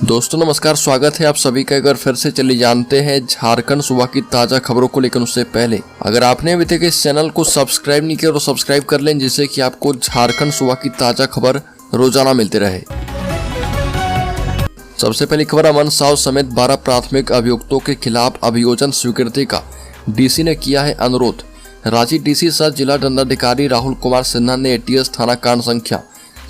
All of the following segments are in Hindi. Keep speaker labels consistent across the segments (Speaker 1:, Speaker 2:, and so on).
Speaker 1: दोस्तों नमस्कार, स्वागत है आप सभी का। एक बार फिर से चलिए जानते हैं झारखंड सूबा की ताज़ा खबरों को। लेकिन उससे पहले अगर आपने अभी तक इस चैनल को सब्सक्राइब नहीं किया तो सब्सक्राइब कर लें, जिससे कि आपको झारखंड सूबा की ताज़ा खबर रोजाना मिलती रहे। सबसे पहली खबर, अमन साव समेत 12 प्राथमिक अभियुक्तों के खिलाफ अभियोजन स्वीकृति का डीसी ने किया है अनुरोध। रांची डीसी सह जिला दंडाधिकारी राहुल कुमार सिन्हा ने एटीएस थाना कांड संख्या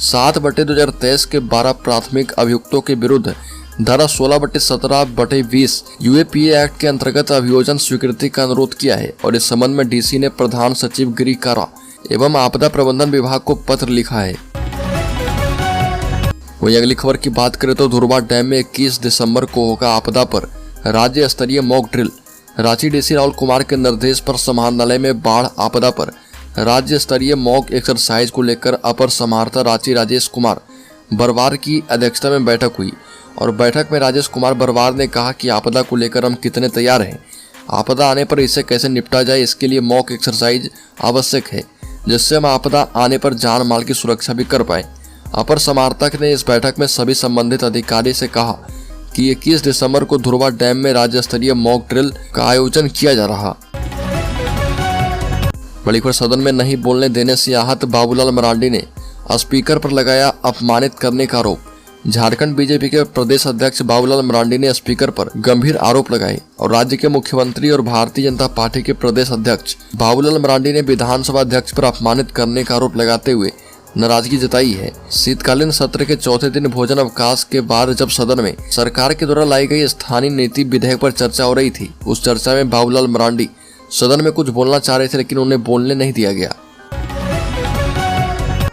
Speaker 1: 7/2023 के 12 प्राथमिक अभियुक्तों के विरुद्ध धारा 16/17/20 यूएपीए एक्ट के अंतर्गत अभियोजन स्वीकृति का अनुरोध किया है और इस संबंध में डीसी ने प्रधान सचिव गृह कारा एवं आपदा प्रबंधन विभाग को पत्र लिखा है। वहीं अगली खबर की बात करें तो धुरवा डैम में 21 दिसंबर को होगा आपदा पर राज्य स्तरीय mock drill. Ranchi DC Rahul Kumar के निर्देश पर समाहरणालय में बाढ़ आपदा पर राज्य स्तरीय मॉक एक्सरसाइज को लेकर अपर समाहर्ता रांची राजेश कुमार बरवार की अध्यक्षता में बैठक हुई और बैठक में राजेश कुमार बरवार ने कहा कि आपदा को लेकर हम कितने तैयार हैं, आपदा आने पर इसे कैसे निपटा जाए, इसके लिए मॉक एक्सरसाइज आवश्यक है जिससे हम आपदा आने पर जान माल की सुरक्षा भी कर पाए। अपर समाहर्ता ने इस बैठक में सभी संबंधित अधिकारी से कहा कि 21 दिसंबर को धुरवा डैम में राज्य स्तरीय मॉक ड्रिल का आयोजन किया जा रहा। बड़ी खबर, सदन में नहीं बोलने देने से आहत बाबूलाल मरांडी ने स्पीकर पर लगाया अपमानित करने का आरोप। झारखंड बीजेपी के प्रदेश अध्यक्ष बाबूलाल मरांडी ने स्पीकर पर गंभीर आरोप लगाए और राज्य के मुख्यमंत्री और भारतीय जनता पार्टी के प्रदेश अध्यक्ष बाबूलाल मरांडी ने विधानसभा अध्यक्ष पर अपमानित करने का आरोप लगाते हुए नाराजगी जताई है। शीतकालीन सत्र के चौथे दिन भोजन अवकाश के बाद जब सदन में सरकार के द्वारा लाई गई स्थानीय नीति विधेयक पर चर्चा हो रही थी, उस चर्चा में बाबूलाल मरांडी सदन में कुछ बोलना चाह रहे थे लेकिन उन्हें बोलने नहीं दिया गया।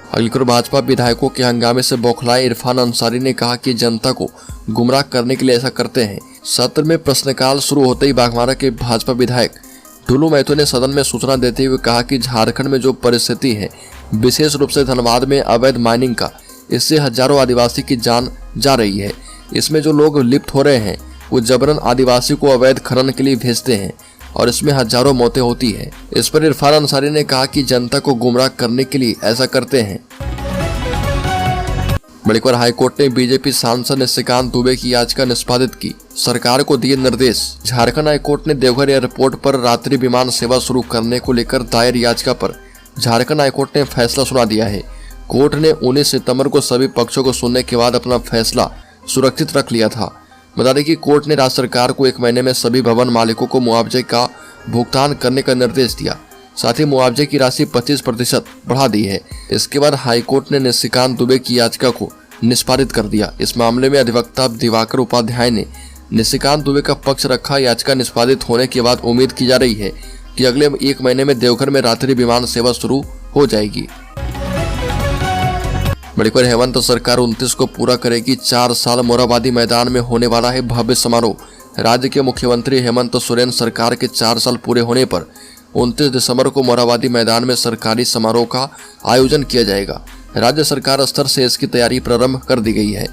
Speaker 1: अगली खबर, भाजपा विधायकों के हंगामे से बौखलाए इरफान अंसारी ने कहा कि जनता को गुमराह करने के लिए ऐसा करते हैं। सत्र में प्रश्नकाल शुरू होते ही बाघमारा के भाजपा विधायक ढुलू महतो ने सदन में सूचना देते हुए कहा कि झारखंड में जो परिस्थिति है, विशेष रूप से धनबाद में अवैध माइनिंग का, इससे हजारों आदिवासी की जान जा रही है। इसमें जो लोग लिप्त हो रहे हैं वो जबरन आदिवासी को अवैध खनन के लिए भेजते हैं और इसमें हजारों मौतें होती है। इस पर इरफान अंसारी ने कहा कि जनता को गुमराह करने के लिए ऐसा करते हैं। बड़ी खबर, हाईकोर्ट ने बीजेपी सांसद निशिकांत दुबे की याचिका निष्पादित की, सरकार को दिए निर्देश। झारखंड हाईकोर्ट ने देवघर एयरपोर्ट पर रात्रि विमान सेवा शुरू करने को लेकर दायर याचिका पर झारखंड हाईकोर्ट ने फैसला सुना दिया है। कोर्ट ने 19 सितंबर को सभी पक्षों को सुनने के बाद अपना फैसला सुरक्षित रख लिया था। बता दें कि कोर्ट ने राज्य सरकार को 1 महीने में सभी भवन मालिकों को मुआवजे का भुगतान करने का निर्देश दिया, साथ ही मुआवजे की राशि 25% बढ़ा दी है। इसके बाद हाईकोर्ट ने निशिकांत दुबे की याचिका को निष्पादित कर दिया। इस मामले में अधिवक्ता दिवाकर उपाध्याय ने निशिकांत दुबे का पक्ष रखा। याचिका निष्पादित होने के बाद उम्मीद की जा रही है कि अगले 1 महीने में देवघर में रात्रि विमान सेवा शुरू हो जाएगी। बड़ी खबर, हेमंत सरकार 29 को पूरा करेगी 4 साल, मोरहाबादी मैदान में होने वाला है भव्य समारोह। राज्य के मुख्यमंत्री हेमंत सोरेन सरकार के 4 साल पूरे होने पर 29 दिसंबर को मोरहाबादी मैदान में सरकारी समारोह का आयोजन किया जाएगा। राज्य सरकार स्तर से इसकी तैयारी प्रारंभ कर दी गई है।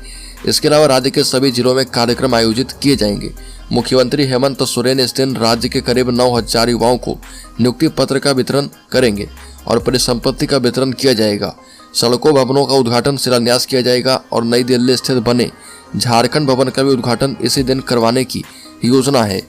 Speaker 1: इसके अलावा राज्य के सभी जिलों में कार्यक्रम आयोजित किए जाएंगे। मुख्यमंत्री हेमंत सोरेन इस दिन राज्य के करीब 9,000 युवाओं को नियुक्ति पत्र का वितरण करेंगे और परिसंपत्ति का वितरण किया जाएगा। सड़कों भवनों का उद्घाटन शिलान्यास किया जाएगा और नई दिल्ली स्थित बने झारखंड भवन का भी उद्घाटन इसी दिन करवाने की योजना है।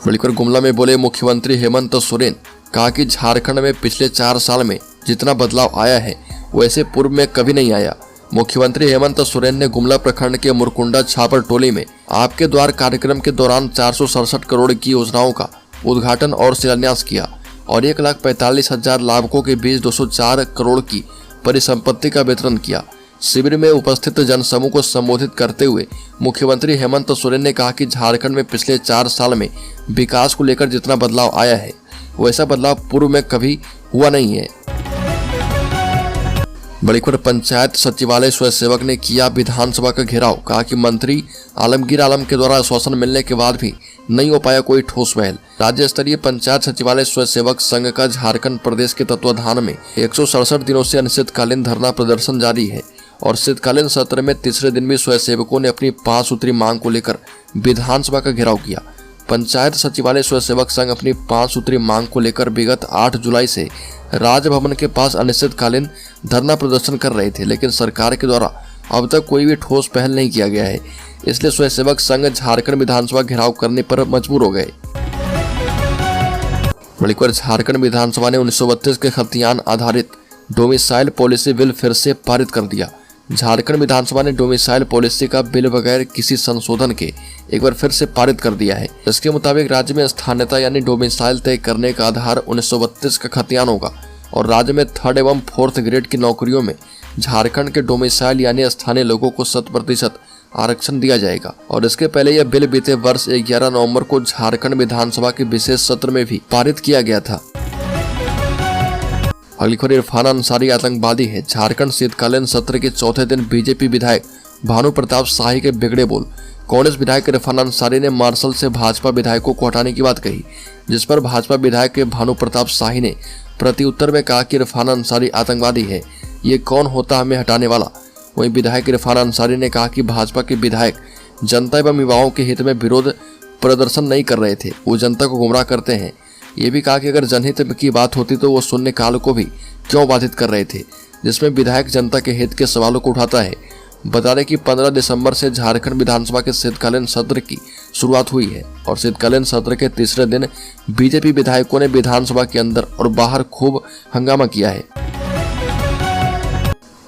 Speaker 1: बड़ीकर गुमला में बोले मुख्यमंत्री हेमंत सोरेन, कहा कि झारखंड में पिछले 4 साल में जितना बदलाव आया है वैसे पूर्व में कभी नहीं आया। मुख्यमंत्री हेमंत सोरेन ने गुमला प्रखंड के मुरकुंडा छापर टोली में आपके द्वार कार्यक्रम के दौरान 467 करोड़ की योजनाओं का उद्घाटन और शिलान्यास किया और 1,45,000 लाभुकों के बीच 204 करोड़ की परिसंपत्ति का वितरण किया। शिविर में उपस्थित जनसमूह को संबोधित करते हुए मुख्यमंत्री हेमंत सोरेन ने कहा कि झारखंड में पिछले 4 साल में विकास को लेकर जितना बदलाव आया है वैसा बदलाव पूर्व में कभी हुआ नहीं है। बड़ी खबर, पंचायत सचिवालय स्वयंसेवक ने किया विधानसभा का घेराव, कहा कि मंत्री आलमगीर आलम के द्वारा आश्वासन मिलने के बाद भी नहीं हो पाया कोई ठोस पहल। राज्य स्तरीय पंचायत सचिवालय स्वयंसेवक संघ का झारखंड प्रदेश के तत्वाधान में 167 दिनों से अनिश्चितकालीन धरना प्रदर्शन जारी है और शीतकालीन सत्र में तीसरे दिन भी स्वयंसेवकों ने अपनी 5 सूत्री मांग को लेकर विधानसभा का घेराव किया। पंचायत सचिवालय स्वयंसेवक संघ अपनी 5 सूत्री मांग को लेकर विगत 8 जुलाई से राजभवन के पास अनिश्चितकालीन धरना प्रदर्शन कर रहे थे, लेकिन सरकार के द्वारा अब तक कोई भी ठोस पहल नहीं किया गया है, इसलिए स्वयंसेवक संघ झारखंड विधानसभा घेराव करने पर मजबूर हो गए। मणिपुर झारखंड विधानसभा ने 1932 के खतियान आधारित डोमिसाइल पॉलिसी बिल फिर से पारित कर दिया। झारखंड विधानसभा ने डोमिसाइल पॉलिसी का बिल बगैर किसी संशोधन के एक बार फिर से पारित कर दिया है। इसके मुताबिक राज्य में स्थानीयता यानी डोमिसाइल तय करने का आधार 1932 का खतियान होगा और राज्य में 3rd एवं 4th ग्रेड की नौकरियों में झारखंड के डोमिसाइल यानी स्थानीय लोगों को 100% आरक्षण दिया जाएगा। और इसके पहले यह बिल बीते वर्ष 11 नवंबर को झारखंड विधानसभा के विशेष सत्र में भी पारित किया गया था। अगली खबर, इरफान अंसारी आतंकवादी है। झारखंड शीतकालीन सत्र के चौथे दिन बीजेपी विधायक भानु प्रताप शाही के बिगड़े बोल। कांग्रेस विधायक इरफान अंसारी ने मार्शल से भाजपा विधायकों को हटाने की बात कही, जिस पर भाजपा विधायक भानु प्रताप शाही ने प्रत्युत्तर में कहा कि इरफान अंसारी आतंकवादी है, ये कौन होता हमें हटाने वाला। वहीं विधायक इरफान अंसारी ने कहा कि भाजपा के विधायक जनता एवं युवाओं के हित में विरोध प्रदर्शन नहीं कर रहे थे, वो जनता को गुमराह करते हैं। ये भी कहा कि अगर जनहित की बात होती तो वो शून्यकाल को भी क्यों बाधित कर रहे थे, जिसमें विधायक जनता के हित के सवालों को उठाता है। बता दें कि 15 दिसंबर से झारखंड विधानसभा के शीतकालीन सत्र की शुरुआत हुई है और शीतकालीन सत्र के तीसरे दिन बीजेपी विधायकों ने विधानसभा के अंदर और बाहर खूब हंगामा किया है।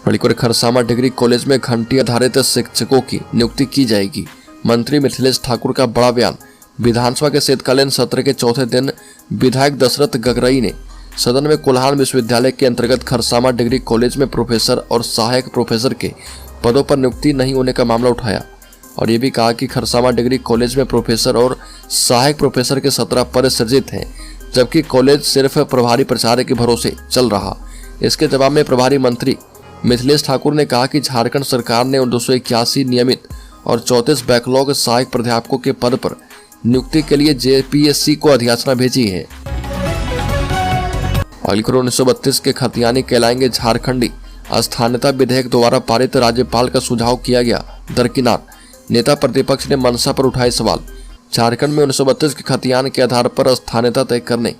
Speaker 1: मणिपुर खरसामा डिग्री कॉलेज में घंटी आधारित शिक्षकों की नियुक्ति की जाएगी। मंत्री मिथिलेश ठाकुर का बड़ा बयान। विधानसभा के शीतकालीन सत्र के चौथे दिन विधायक दशरथ गगरई ने सदन में कोल्हान विश्वविद्यालय के अंतर्गत खरसामा डिग्री कॉलेज में प्रोफेसर और सहायक प्रोफेसर के पदों पर नियुक्ति नहीं होने का मामला उठाया और ये भी कहा कि खरसामा डिग्री कॉलेज में प्रोफेसर और सहायक प्रोफेसर के 17 पद सृजित हैं, जबकि कॉलेज सिर्फ प्रभारी प्राचार्य के भरोसे चल रहा। इसके जवाब में प्रभारी मंत्री मिथिलेश ठाकुर ने कहा कि झारखंड सरकार ने 281 नियमित और 34 बैकलॉग सहायक प्राध्यापकों के पद पर नियुक्ति के लिए जेपीएससी को अधियाचना भेजी है। अगली खबर, 1932 के खतियानी कहलाएंगे झारखंडी। स्थानीयता विधेयक द्वारा पारित, राज्यपाल का सुझाव किया गया दरकिनार। नेता प्रतिपक्ष ने मंशा पर उठाए सवाल। झारखंड में 1932 के खतियान के आधार पर स्थानीयता तय करने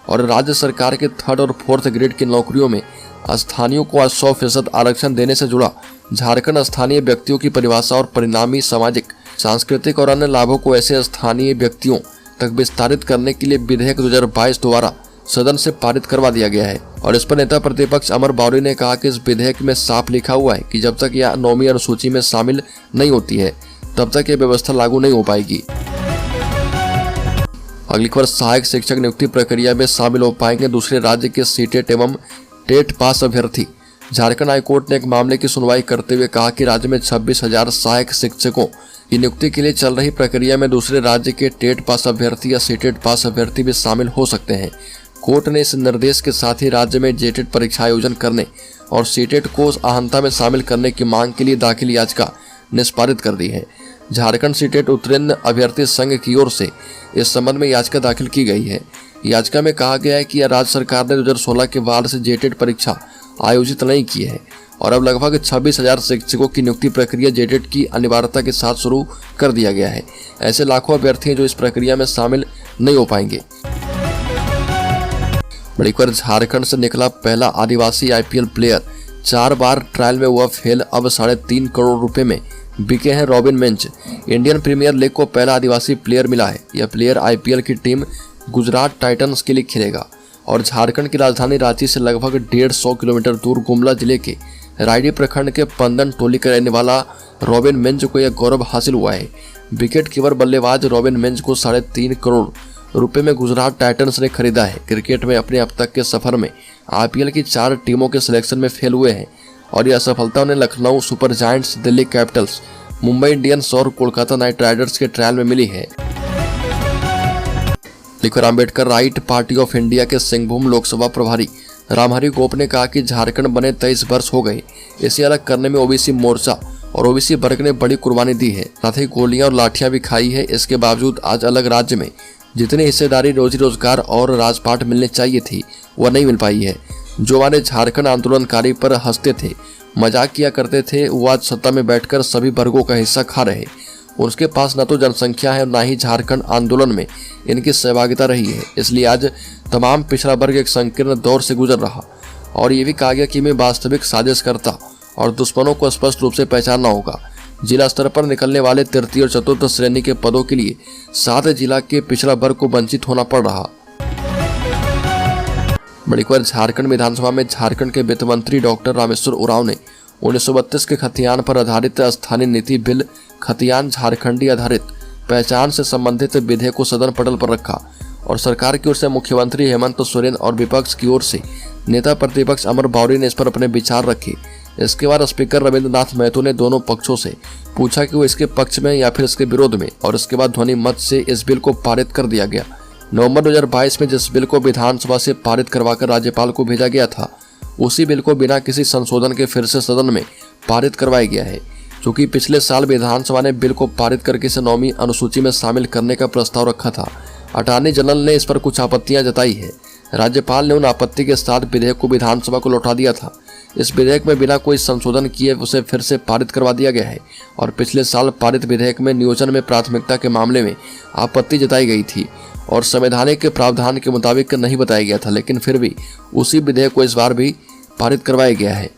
Speaker 1: और राज्य सरकार के 3rd और 4th ग्रेड की नौकरियों में स्थानीयों को आज 100% आरक्षण देने से जुड़ा झारखंड स्थानीय व्यक्तियों की परिभाषा और परिणामी सामाजिक, सांस्कृतिक और अन्य लाभों को ऐसे स्थानीय व्यक्तियों तक विस्तारित करने के लिए विधेयक 2022 द्वारा सदन से पारित करवा दिया गया है। और इस पर नेता प्रतिपक्ष अमर बावरी ने कहा कि इस विधेयक में साफ लिखा हुआ है कि जब तक यह 9वीं अनुसूची में शामिल नहीं होती है तब तक यह व्यवस्था लागू नहीं हो पाएगी। अगली खबर, सहायक शिक्षक नियुक्ति प्रक्रिया में शामिल हो पाएंगे दूसरे राज्य के सीटेट एवं टेट पास अभ्यर्थी। झारखंड हाईकोर्ट ने एक मामले की सुनवाई करते हुए कहा कि राज्य में 26,000 सहायक शिक्षकों की नियुक्ति के लिए चल रही प्रक्रिया में दूसरे राज्य के टेट पास अभ्यर्थी या सीटेट पास अभ्यर्थी भी शामिल हो सकते हैं। कोर्ट ने इस निर्देश के साथ ही राज्य में जेटेट परीक्षा आयोजन करने और सीटेट को अहंता में शामिल करने की मांग के लिए दाखिल याचिका निष्पादित कर दी है। झारखंड सीटेट उत्तीर्ण अभ्यर्थी संघ की ओर से इस संबंध में याचिका दाखिल की गई है। याचिका में कहा गया है कि राज्य सरकार ने 2016 के बाद से जेटेट परीक्षा आयोजित नहीं की है और अब लगभग 26,000 शिक्षकों की नियुक्ति प्रक्रिया जेटेट की अनिवार्यता के साथ शुरू कर दिया गया है। ऐसे लाखों अभ्यर्थी हैं जो इस प्रक्रिया में शामिल नहीं हो पाएंगे। मणिपुर झारखंड से निकला पहला आदिवासी आईपीएल प्लेयर, 4 बार ट्रायल में हुआ फेल, अब 3.5 करोड़ रुपए में बिके हैं Robin Minz. Indian Premier League को पहला आदिवासी प्लेयर मिला है। यह प्लेयर आईपीएल की टीम गुजरात टाइटंस के लिए खेलेगा और झारखंड की राजधानी रांची से लगभग 150 किलोमीटर दूर गुमला जिले के रायडी प्रखंड के पंदन टोली का रहने वाला रॉबिन मिंच को यह गौरव हासिल हुआ है। विकेट कीपर बल्लेबाज रॉबिन मिंच को 3.5 करोड़ रुपए में गुजरात टाइटंस ने खरीदा है। क्रिकेट में अपने अब तक के सफर में आईपीएल की 4 टीमों के सिलेक्शन में फेल हुए हैं और यह सफलता उन्हें Lucknow Super Giants, Delhi Capitals, Mumbai Indians और कोलकाता नाइट राइडर्स के ट्रायल में मिली है। लिखर Ambedkarite party of India के सिंहभूम लोकसभा प्रभारी रामहरि गोप ने कहा कि झारखंड बने 23 वर्ष हो गए, इसे अलग करने में ओबीसी मोर्चा और ओबीसी वर्ग ने बड़ी कुर्बानी दी है, साथ ही गोलियां और लाठियां भी खाई है। इसके बावजूद आज अलग राज्य में जितनी हिस्सेदारी, रोजी रोजगार और राजपाट मिलने चाहिए थी वह नहीं मिल पाई है। जो हमारे झारखंड आंदोलनकारी पर हंसते थे, मजाक किया करते थे, वो आज सत्ता में बैठकर सभी वर्गों का हिस्सा खा रहे। उनके पास न तो जनसंख्या है और न ही झारखंड आंदोलन में इनकी सहभागिता रही है। इसलिए आज तमाम पिछड़ा वर्ग एक संकीर्ण दौर से गुजर रहा और ये भी कहा गया कि मैं वास्तविक साजिशकर्ता और दुश्मनों को स्पष्ट रूप से पहचानना होगा। जिला स्तर पर निकलने वाले तृतीय और चतुर्थ श्रेणी के पदों के लिए 7 जिला के पिछड़ा वर्ग को वंचित होना पड़ रहा। बड़ी खबर झारखंड विधानसभा में झारखंड के वित्त मंत्री डॉक्टर रामेश्वर उरांव ने 1932 के खतियान पर आधारित स्थानीय नीति बिल खतियान झारखंडी आधारित पहचान से संबंधित विधेयक को सदन पटल पर रखा और सरकार की ओर से मुख्यमंत्री हेमंत सोरेन और विपक्ष की ओर से नेता प्रतिपक्ष अमर बावरी ने इस पर अपने विचार रखे। इसके बाद स्पीकर रविंद्रनाथ महतो ने दोनों पक्षों से पूछा कि वो इसके पक्ष में या फिर इसके विरोध में, और इसके बाद ध्वनि मत से इस बिल को पारित कर दिया गया। नवंबर 2022 में जिस बिल को विधानसभा से पारित करवाकर राज्यपाल को भेजा गया था, उसी बिल को बिना किसी संशोधन के फिर से सदन में पारित करवाया गया है। चूंकि पिछले साल विधानसभा ने बिल को पारित करके इसे 9वीं अनुसूची में शामिल करने का प्रस्ताव रखा था, अटॉर्नी जनरल ने इस पर कुछ आपत्तियां जताई है। राज्यपाल ने उन आपत्ति के साथ विधेयक को विधानसभा को लौटा दिया था। इस विधेयक में बिना कोई संशोधन किए उसे फिर से पारित करवा दिया गया है और पिछले साल पारित विधेयक में नियोजन में प्राथमिकता के मामले में आपत्ति जताई गई थी और संवैधानिक के प्रावधान के मुताबिक नहीं बताया गया था, लेकिन फिर भी उसी विधेयक को इस बार भी पारित करवाया गया है।